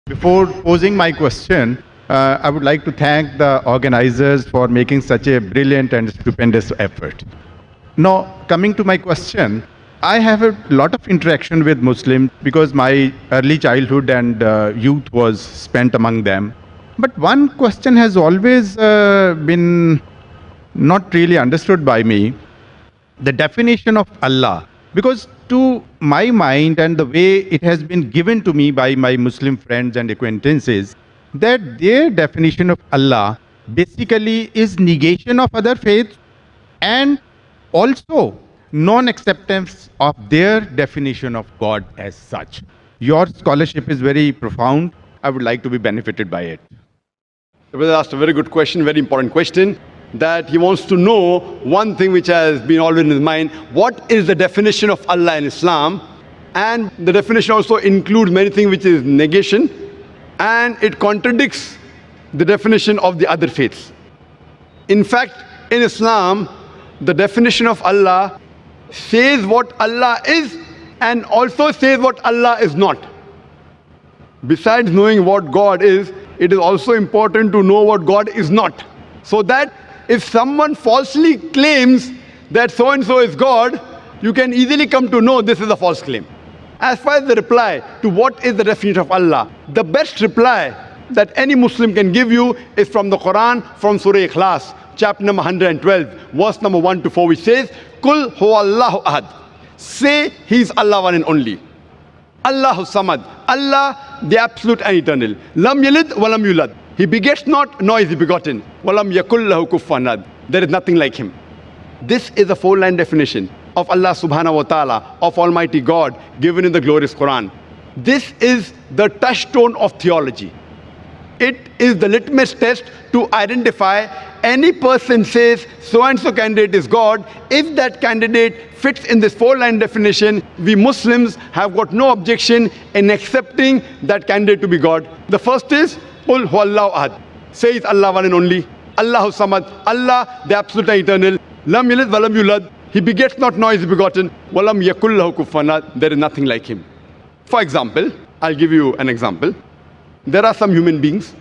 Before posing my question, I would like to thank the organizers for making such a brilliant and stupendous effort. Now, coming to my question, I have a lot of interaction with Muslims because my early childhood and youth was spent among them. But one question has always been not really understood by me, the definition of Allah. Because to my mind and the way it has been given to me by my Muslim friends and acquaintances, that their definition of Allah basically is negation of other faiths and also non-acceptance of their definition of God as such. Your scholarship is very profound. I would like to be benefited by it. The brother asked a very good question, very important question, that he wants to know one thing which has been always in his mind: what is the definition of Allah in Islam? And the definition also includes many things which is negation, and it contradicts the definition of the other faiths. In fact, in Islam, the definition of Allah says what Allah is and also says what Allah is not. Besides knowing what God is, it is also important to know what God is not. So that if someone falsely claims that so-and-so is God, you can easily come to know this is a false claim. As far as the reply to what is the definition of Allah, the best reply that any Muslim can give you is from the Quran, from Surah Ikhlas, chapter number 112, verse number 1 to 4, which says, Kul huwallahu ahad. Say He is Allah one and only. Allahu Samad. Allah, the absolute and eternal. Lam yalid wa lam yulad. He begets not, nor is he begotten. Walam yakul lahu kufuwan ahad. There is nothing like him. This is a four-line definition of Allah subhanahu wa ta'ala, of Almighty God, given in the glorious Quran. This is the touchstone of theology. It is the litmus test to identify any person says so-and-so candidate is God. If that candidate fits in this four-line definition, we Muslims have got no objection in accepting that candidate to be God. The first is, Qul huwallahu ahad. Say it's Allah one and only. Allahu Samad. Allah, the absolute and eternal. Lam yalid wa lam yulad. He begets not, nor is he begotten. Walam yakul lahu kufuwan ahad. There is nothing like him. For example, I'll give you an example. There are some human beings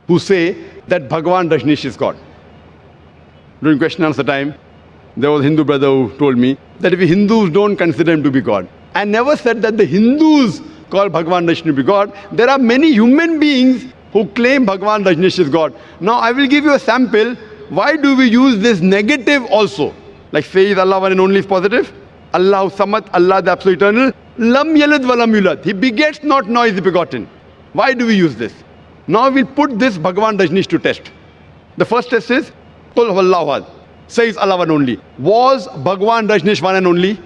who say that Bhagwan Rajneesh is God. During question and answer time, there was a Hindu brother who told me that if Hindus don't consider him to be God, I never said that the Hindus call Bhagwan Rajneesh to be God. There are many human beings who claim Bhagwan Rajneesh is God. Now I will give you a sample. Why do we use this negative also? Like say is Allah one and only is positive. Allahu Samad, Allah the absolute eternal. Lam yalid wa lam yulad. He begets not, nor is he begotten. Why do we use this? Now we'll put this Bhagwan Rajneesh to test. The first test is, Qul huwallahu ahad. Says Allah one only. Was Bhagwan Rajneesh one and only?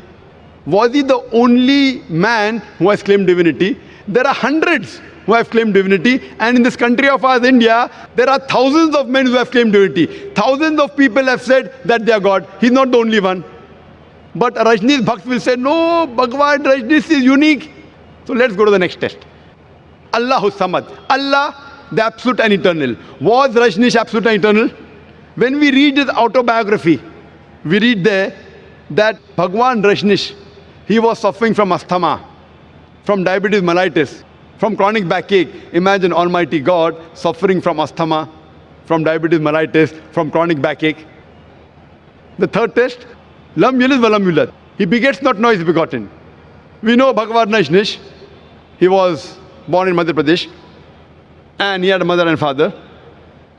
Was he the only man who has claimed divinity? There are hundreds who have claimed divinity, and in this country of ours, India, there are thousands of men who have claimed divinity. Thousands of people have said that they are God. He's not the only one. But Rajneesh Bhakt will say, no, Bhagwan Rajneesh is unique. So let's go to the next test. Allahu Samad. Allah, the absolute and eternal. Was Rajneesh absolute and eternal? When we read his autobiography, we read there that Bhagwan Rajneesh, he was suffering from asthma, from diabetes mellitus, from chronic backache. Imagine Almighty God suffering from asthma, from diabetes mellitus, from chronic backache. The third test, Lam yalid wa lam yulad. He begets not, nor is begotten. We know Bhagwan Rajneesh, he was born in Madhya Pradesh, and he had a mother and father.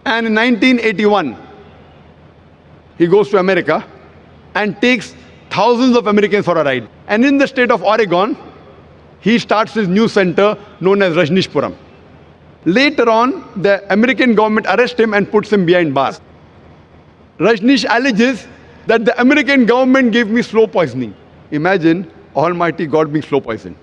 And in 1981, he goes to America and takes thousands of Americans for a ride. And in the state of Oregon, he starts his new center known as Rajneeshpuram. Later on, the American government arrests him and puts him behind bars. Rajneesh alleges that the American government gave me slow poisoning. Imagine Almighty God being slow poisoned.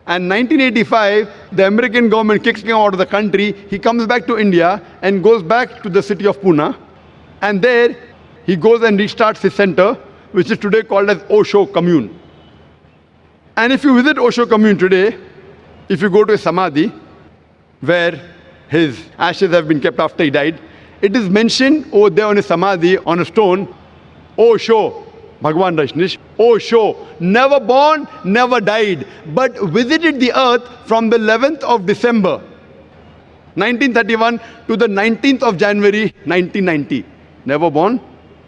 And 1985, the American government kicks him out of the country. He comes back to India and goes back to the city of Pune. And there, he goes and restarts his center, which is today called as Osho Commune. And if you visit Osho Commune today, if you go to a Samadhi, where his ashes have been kept after he died, it is mentioned over there on a Samadhi, on a stone, Osho, Bhagwan Rajneesh, Osho, never born, never died, but visited the earth from the 11th of December 1931 to the 19th of January 1990. Never born,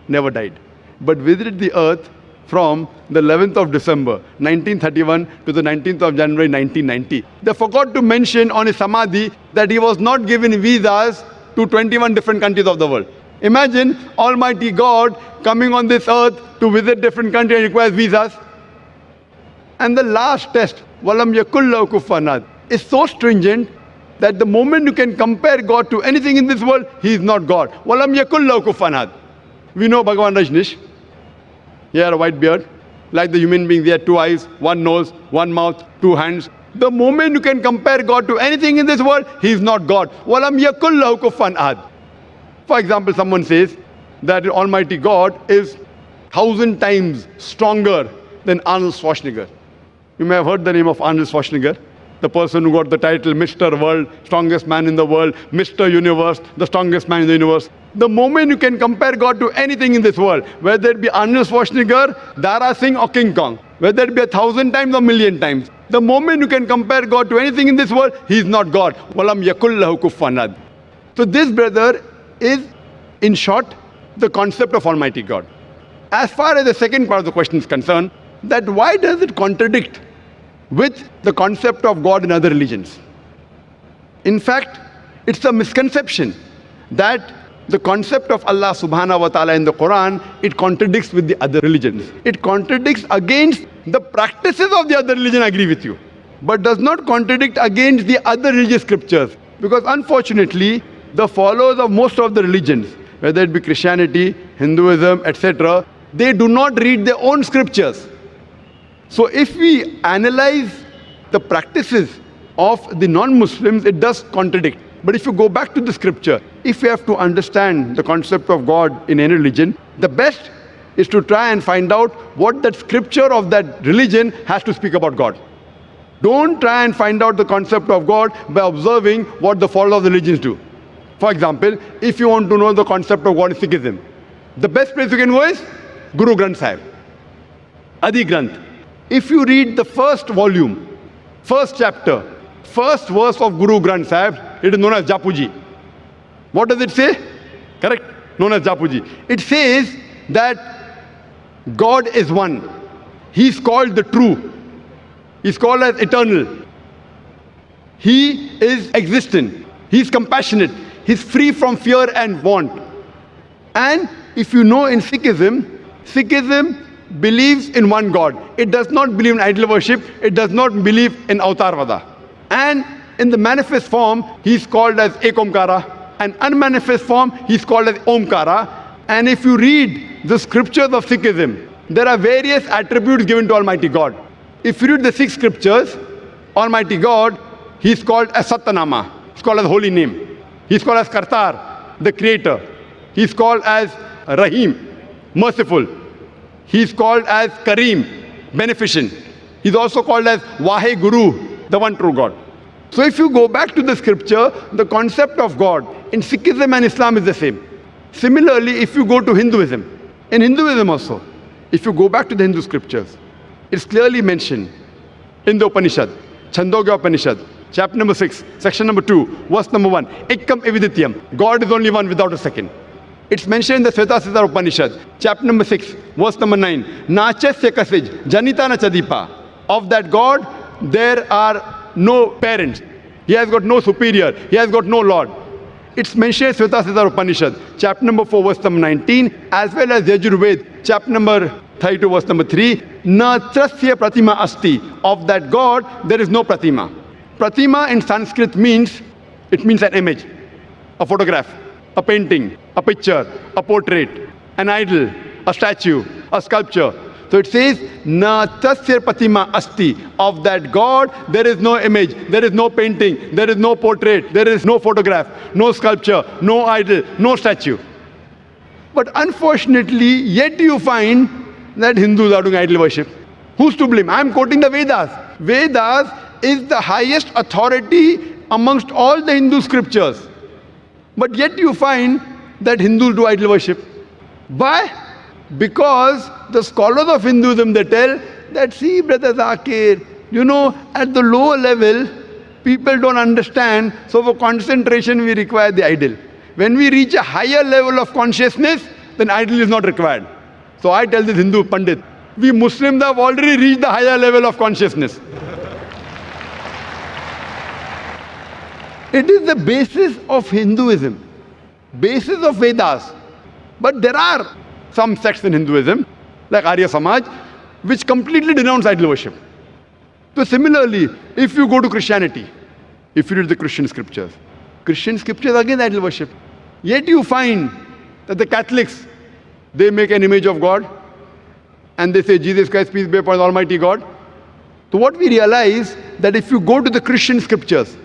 never died. But visited the earth from the 11th of December 1931 to the 19th of January 1990. They forgot to mention on his samadhi that he was not given visas to 21 different countries of the world. Imagine Almighty God coming on this earth to visit different countries and requires visas. And the last test, Walam Yakullahu Kufuwan Ahad, is so stringent that the moment you can compare God to anything in this world, he is not God. Walam Yakullahu Kufuwan Ahad. We know Bhagavan Rajneesh. He had a white beard. Like the human being, he had two eyes, one nose, one mouth, two hands. The moment you can compare God to anything in this world, he is not God. Walam Yakullahu Kufuwan Ahad. For example, someone says that Almighty God is 1,000 times stronger than Arnold Schwarzenegger. You may have heard the name of Arnold Schwarzenegger, the person who got the title Mr. World, strongest man in the world, Mr. Universe, the strongest man in the universe. The moment you can compare God to anything in this world, whether it be Arnold Schwarzenegger, Dara Singh or King Kong, whether it be 1,000 times or 1,000,000 times, the moment you can compare God to anything in this world, he is not God. Walam Yakullahu Kufuwan Ahad. So this, brother, is, in short, the concept of Almighty God. As far as the second part of the question is concerned, that why does it contradict with the concept of God in other religions? In fact, it's a misconception that the concept of Allah subhanahu wa ta'ala in the Quran, it contradicts with the other religions. It contradicts against the practices of the other religion, I agree with you, but does not contradict against the other religious scriptures. Because unfortunately, the followers of most of the religions, whether it be Christianity, Hinduism, etc., they do not read their own scriptures. So if we analyze the practices of the non-Muslims, it does contradict. But if you go back to the scripture, if you have to understand the concept of God in any religion, the best is to try and find out what that scripture of that religion has to speak about God. Don't try and find out the concept of God by observing what the followers of the religions do. For example, if you want to know the concept of God in Sikhism, the best place you can go is Guru Granth Sahib, Adi Granth. If you read the first volume, first chapter, first verse of Guru Granth Sahib, it is known as Japuji. What does it say? Correct? Known as Japuji. It says that God is one. He is called the true. He is called as eternal. He is existent. He is compassionate. He is free from fear and want. And if you know, in Sikhism, Sikhism believes in one God. It does not believe in idol worship. It does not believe in Avatarvada. And in the manifest form, he is called as Ekomkara. And unmanifest form, he is called as Omkara. And if you read the scriptures of Sikhism, there are various attributes given to Almighty God. If you read the 6 scriptures, Almighty God, he is called as Satyanama. He is called as holy name. He is called as Kartar, the creator. He is called as Rahim, merciful. He is called as Kareem, beneficent. He is also called as Vahe Guru, the one true God. So if you go back to the scripture, the concept of God in Sikhism and Islam is the same. Similarly, if you go to Hinduism, in Hinduism also, if you go back to the Hindu scriptures, it's clearly mentioned in the Upanishad, Chandogya Upanishad, chapter number 6, section number 2, verse number 1, Ekam Evidityam, God is only one without a second. It's mentioned in the Svetasastra Upanishad, chapter number 6, verse number 9, Nachasya Kasij, Janitana Chadipa. Of that God, there are no parents. He has got no superior. He has got no Lord. It's mentioned in Svetasastra Upanishad, chapter number 4, verse number 19, as well as Yajurved, chapter number 32, verse number 3, Na Trasya Pratima Asti. Of that God, there is no Pratima. Pratima in Sanskrit means, it means an image, a photograph, a painting, a picture, a portrait, an idol, a statue, a sculpture. So it says, Na tasya pratima asti. Of that God, there is no image, there is no painting, there is no portrait, there is no photograph, no sculpture, no idol, no statue. But unfortunately, yet you find that Hindus are doing idol worship. Who's to blame? I'm quoting the Vedas. Vedas is the highest authority amongst all the Hindu scriptures. But yet you find that Hindus do idol worship. Why? Because the scholars of Hinduism, they tell that, see, Brother Zakir, you know, at the lower level, People don't understand, so for concentration we require the idol. When we reach a higher level of consciousness, then idol is not required. So I tell this Hindu Pandit, we Muslims have already reached the higher level of consciousness. It is the basis of Hinduism, basis of Vedas. But there are some sects in Hinduism, like Arya Samaj, which completely denounce idol worship. So similarly, if you go to Christianity, if you read the Christian scriptures again idol worship. Yet you find that the Catholics, they make an image of God and they say Jesus Christ, peace be upon Almighty God. So what we realize that if you go to the Christian scriptures,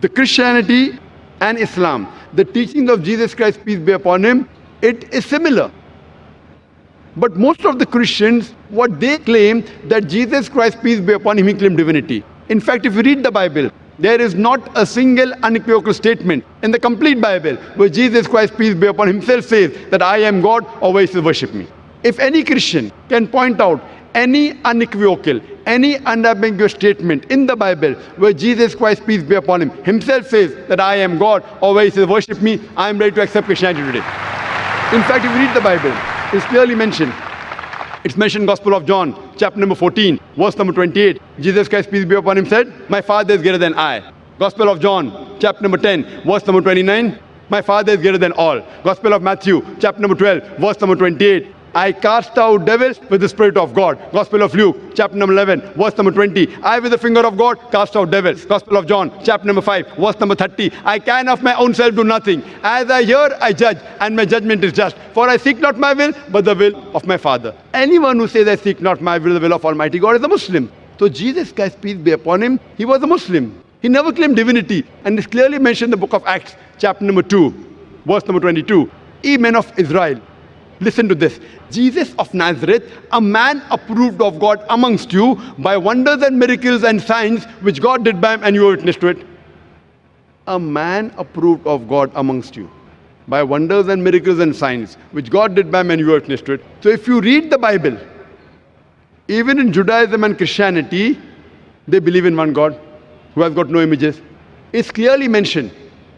the Christianity and Islam, the teachings of Jesus Christ, peace be upon him, it is similar. But most of the Christians, what they claim that Jesus Christ, peace be upon him, he claimed divinity. In fact, if you read the Bible, there is not a single unequivocal statement in the complete Bible where Jesus Christ, peace be upon him, himself says that I am God, or where he says worship me. If any Christian can point out any unequivocal, any unambiguous statement in the Bible where Jesus Christ, peace be upon him, himself says that I am God, or where he says worship me, I am ready to accept Christianity today. In fact, if you read the Bible, it's clearly mentioned. It's mentioned in Gospel of John, chapter number 14, verse number 28. Jesus Christ, peace be upon him, said, my Father is greater than I. Gospel of John, chapter number 10, verse number 29. My Father is greater than all. Gospel of Matthew, chapter number 12, verse number 28. I cast out devils with the Spirit of God. Gospel of Luke, chapter number 11, verse number 20. I with the finger of God cast out devils. Gospel of John, chapter number 5, verse number 30. I can of my own self do nothing. As I hear, I judge, and my judgment is just. For I seek not my will, but the will of my Father. Anyone who says I seek not my will, the will of Almighty God, is a Muslim. So Jesus Christ, peace be upon him, he was a Muslim. He never claimed divinity. And it's clearly mentioned in the book of Acts, chapter number 2, verse number 22. Ye men of Israel, listen to this. Jesus of Nazareth, a man approved of God amongst you by wonders and miracles and signs which God did by him, and you were witness to it. A man approved of God amongst you by wonders and miracles and signs which God did by him, and you were witness to it. So if you read the Bible, even in Judaism and Christianity, they believe in one God who has got no images. It's clearly mentioned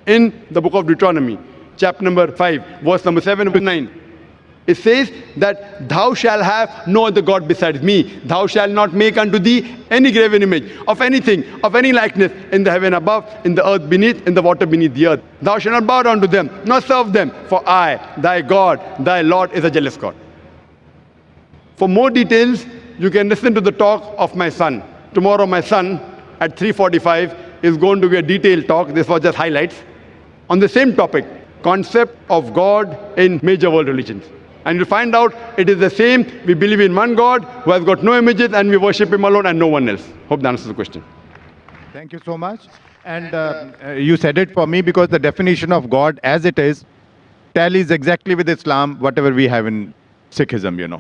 in the book of Deuteronomy, chapter number 5, verse number 7 and 9. It says that thou shalt have no other God besides me. Thou shalt not make unto thee any graven image of anything, of any likeness in the heaven above, in the earth beneath, in the water beneath the earth. Thou shalt not bow down to them, nor serve them. For I, thy God, thy Lord, is a jealous God. For more details, you can listen to the talk of my son. Tomorrow my son at 3:45 is going to be a detailed talk. This was just highlights on the same topic, concept of God in major world religions. And you'll find out it is the same. We believe in one God who has got no images, and we worship him alone and no one else. Hope that answers the question. Thank you so much. And you said it for me because the definition of God as it is tallies exactly with Islam, whatever we have in Sikhism,